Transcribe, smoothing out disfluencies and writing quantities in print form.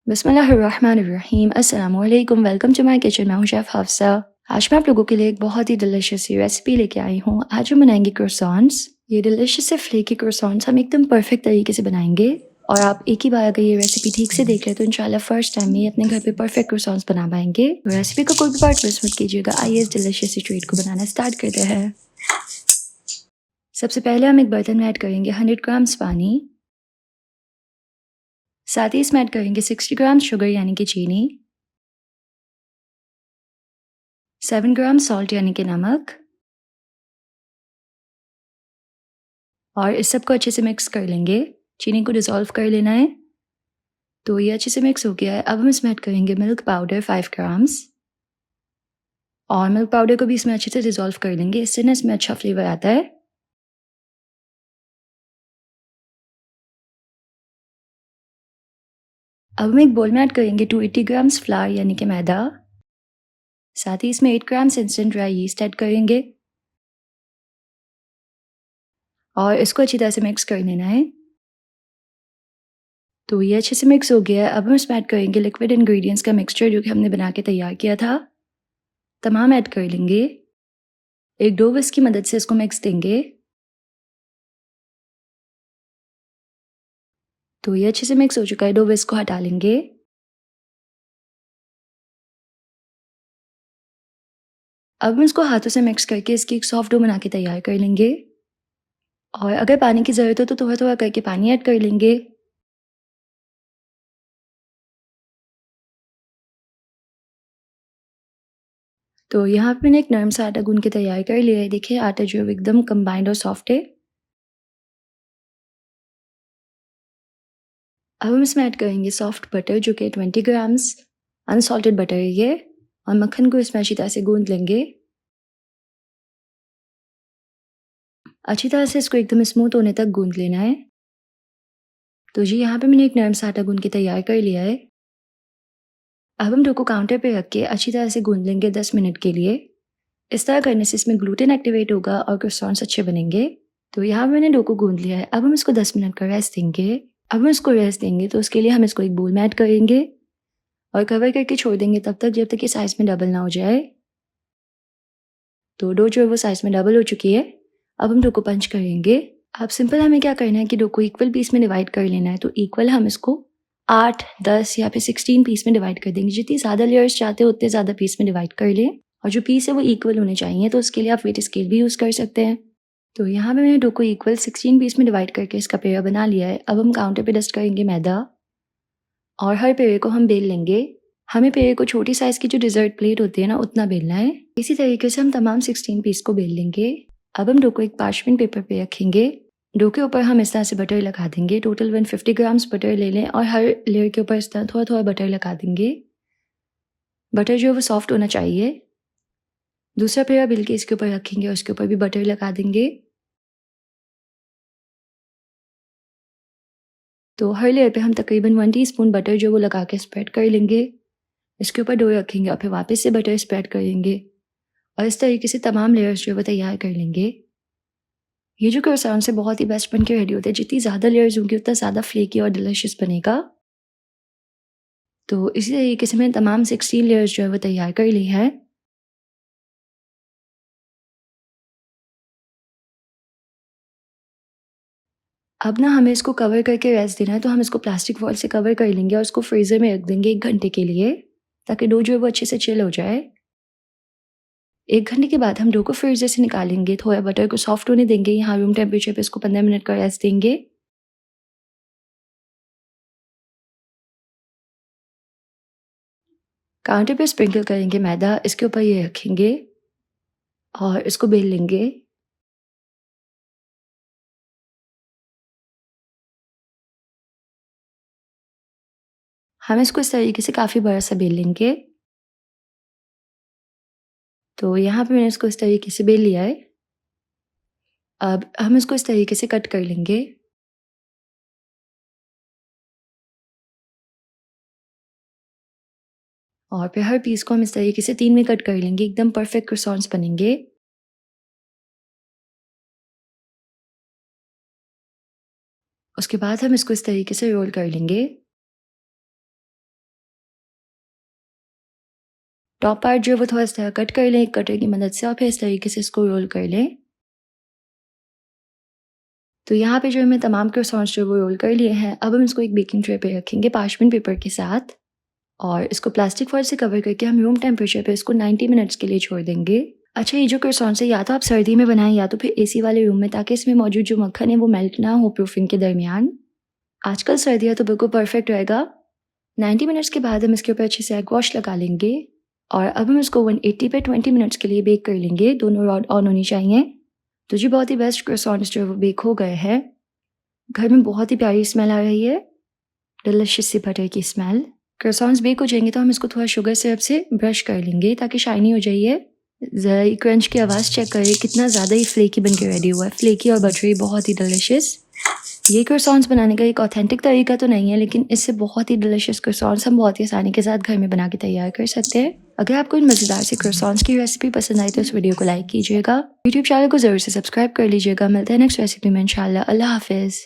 बिस्मिल्लाहिर्रहमानिर्रहीम अस्सलामुअलैकुम। Welcome to my kitchen. मैं हूँ शेफ़ हफ्सा। आज मैं आप लोगों के लिए एक बहुत ही डिलिशियस सी रेसिपी लेके आई हूँ। आज हम बनाएंगे क्रोसॉन्स। ये डिलिशियस से फ्लेकी क्रोसॉन्स हम एकदम परफेक्ट तरीके से बनाएंगे। और आप एक ही बार अगर ये रेसिपी ठीक से देख लें तो इंशाल्लाह फर्स्ट टाइम में ही अपने घर पे परफेक्ट क्रोसॉन्स बना पाएंगे। रेसिपी का कोई भी पार्ट मिस मत कीजिएगा। आइए इस डिलिशियस सी ट्रीट को बनाना स्टार्ट करते हैं। सबसे पहले हम एक बर्तन में ऐड करेंगे 100 ग्राम्स पानी। साथ ही इसमें ऐड करेंगे 60 ग्राम शुगर यानी कि चीनी, 7 ग्राम सॉल्ट यानी कि नमक, और इस सब को अच्छे से मिक्स कर लेंगे। चीनी को डिज़ोल्व कर लेना है। तो ये अच्छे से मिक्स हो गया है। अब हम इसमें ऐड करेंगे मिल्क पाउडर 5 ग्राम्स, और मिल्क पाउडर को भी इसमें अच्छे से डिज़ोल्व कर लेंगे। इससे ना इसमें अच्छा फ्लेवर आता है। अब हम एक बोल में ऐड करेंगे 280 ग्राम्स फ्लावर यानी कि मैदा। साथ ही इसमें 8 grams instant dry yeast add करेंगे और इसको अच्छी तरह से मिक्स कर लेना है। तो ये अच्छे से मिक्स हो गया है। अब हम इसमें ऐड करेंगे लिक्विड इंग्रेडिएंट्स का मिक्सचर जो कि हमने बना के तैयार किया था। तमाम ऐड कर लेंगे। एक डो विस्क की मदद से इसको मिक्स देंगे। तो ये अच्छे से मिक्स हो चुका है। डो विस्क को हटा लेंगे। अब हम इसको हाथों से मिक्स करके इसकी एक सॉफ्ट डो बना के तैयार कर लेंगे। और अगर पानी की ज़रूरत हो तो थोड़ा थोड़ा करके पानी ऐड कर लेंगे। तो यहाँ पे मैंने एक नरम सा आटा गूंद के तैयार कर लिया है। देखिए आटा जो है एकदम कंबाइंड और सॉफ्ट है। अब हम इसमें ऐड करेंगे सॉफ्ट बटर जो कि 20 ग्राम्स अनसॉल्टेड बटर है ये, और मक्खन को इसमें अच्छी तरह से गूंद लेंगे। अच्छी तरह से इसको एकदम स्मूथ होने तक गूंद लेना है। तो जी यहाँ पे मैंने एक नरम सा आटा गूंद के तैयार कर लिया है। अब हम डो को काउंटर पे रख के अच्छी तरह से गूंद लेंगे 10 मिनट के लिए। इस तरह करने से इसमें ग्लूटेन एक्टिवेट होगा और क्रोसॉन्स अच्छे बनेंगे। तो यहाँ मैंने डो को गूंद लिया है। अब हम इसको 10 मिनट का रेस्ट देंगे। अब हम इसको रेस्ट देंगे तो उसके लिए हम इसको एक बोल में ऐड करेंगे और कवर करके छोड़ देंगे तब तक जब तक कि साइज़ में डबल ना हो जाए। तो डो जो है वो साइज़ में डबल हो चुकी है। अब हम डो को पंच करेंगे। अब सिंपल हमें क्या करना है कि डो को इक्वल पीस में डिवाइड कर लेना है। तो इक्वल हम इसको 8, 10 या फिर 16 पीस में डिवाइड कर देंगे। जितनी ज़्यादा लेयर्स चाहते हो उतने ज़्यादा पीस में डिवाइड कर लें। और जो पीस है वो इक्वल होने चाहिए। तो उसके लिए आप वेट स्केल भी यूज़ कर सकते हैं। तो यहाँ पे मैंने डो को इक्वल 16 पीस में डिवाइड करके इसका पेड़ा बना लिया है। अब हम काउंटर पे डस्ट करेंगे मैदा और हर पेड़े को हम बेल लेंगे। हमें पेड़े को छोटी साइज़ की जो डिज़र्ट प्लेट होती है ना उतना बेलना है। इसी तरीके से हम तमाम 16 पीस को बेल लेंगे। अब हम डो को एक पार्चमेंट पेपर पे रखेंगे। डो के ऊपर हम इस तरह से बटर लगा देंगे। टोटल 150 ग्राम्स बटर ले लें और हर लेयर के ऊपर इस तरह थोड़ा थोड़ा बटर लगा देंगे। बटर जो है वो सॉफ्ट होना चाहिए। दूसरा पेड़ा बेल के इसके ऊपर रखेंगे और उसके ऊपर भी बटर लगा देंगे। तो हर लेयर पे हम तकरीबन 1 टीस्पून बटर जो वो लगा के स्प्रेड कर लेंगे। इसके ऊपर डो रखेंगे और फिर वापस से बटर स्प्रेड करेंगे और इस तरीके से तमाम लेयर्स जो है वो तैयार कर लेंगे। ये जो क्रोसॉन से बहुत ही बेस्ट बन के रेडी होते हैं। जितनी ज़्यादा लेयर्स होंगी उतना ज़्यादा फ्लेकी और डिलिशियस बनेगा। तो इसी तरीके से मैंने तमाम 16 लेयर्स जो है वो तैयार कर ली है। अब ना हमें इसको कवर करके रेस्ट देना है। तो हम इसको प्लास्टिक फॉइल से कवर कर लेंगे और उसको फ्रीज़र में रख देंगे 1 घंटे के लिए, ताकि डो जो है वो अच्छे से चिल हो जाए। 1 घंटे के बाद हम डो को फ्रीज़र से निकालेंगे। थोड़ा बटर को सॉफ्ट होने देंगे। यहाँ रूम टेम्परेचर पे इसको 15 मिनट का रेस्ट देंगे। काउंटर पे स्प्रिंकल करेंगे मैदा। इसके ऊपर ये रखेंगे और इसको बेल लेंगे। हम इसको इस तरीके से काफ़ी बड़ा सा बेल लेंगे। तो यहाँ पे मैंने इसको इस तरीके से बेल लिया है। अब हम इसको इस तरीके से कट कर लेंगे। और फिर हर पीस को हम इस तरीके से 3 में कट कर लेंगे। एकदम परफेक्ट क्रोसॉन्स बनेंगे। उसके बाद हम इसको इस तरीके से रोल कर लेंगे। टॉप पार्ट जो है वो थोड़ा इस तरह कट कर लें एक कटर की मदद से और फिर इस तरीके से इसको रोल कर लें। तो यहाँ पे जो है मैं तमाम क्रॉसॉन्स जो वो रोल कर लिए हैं। अब हम इसको एक बेकिंग ट्रे पे रखेंगे पार्चमेंट पेपर के साथ और इसको प्लास्टिक फॉइल से कवर करके हम रूम टेम्परेचर पे इसको 90 मिनट्स के लिए छोड़ देंगे। अच्छा, ये जो क्रॉसॉन्स है या तो आप सर्दी में बनाएं या तो फिर एसी वाले रूम में, ताकि इसमें मौजूद जो मक्खन है वो मेल्ट ना हो प्रूफिंग के दरमियान। आजकल सर्दी है तो बिल्कुल परफेक्ट रहेगा। 90 मिनट्स के बाद हम इसके ऊपर अच्छे से एग वॉश लगा लेंगे और अब हम इसको 180 पे 20 मिनट्स के लिए बेक कर लेंगे। दोनों रॉड ऑन होनी चाहिए। तो जी बहुत ही बेस्ट क्रॉसॉन्स जो है वो बेक हो गए हैं। घर में बहुत ही प्यारी स्मेल आ रही है, डिलिशियस सी बटर की स्मेल। क्रॉसॉन्स बेक हो जाएंगे तो हम इसको थोड़ा शुगर सिरप से ब्रश कर लेंगे ताकि शाइनी हो जाइए। ज़रा ये क्रंच की आवाज़ चेक करिए, कितना ज़्यादा ही फ्लेकी बन के रेडी हुआ है। फ्लेकी और बटरी, बहुत ही डिलिशियस। ये क्रॉसॉन्स बनाने का एक ऑथेंटिक तरीका तो नहीं है, लेकिन इससे बहुत ही डिलिशियस क्रॉसॉन्स हम बहुत ही आसानी के साथ घर में बना के तैयार कर सकते हैं। अगर आपको इन मज़ेदार से क्रॉसॉन्स की रेसिपी पसंद आई तो इस वीडियो को लाइक कीजिएगा। यूट्यूब चैनल को ज़रूर से सब्सक्राइब कर लीजिएगा। मिलते हैं नेक्स्ट रेसिपी में इंशाल्लाह। अल्लाह हाफिज़।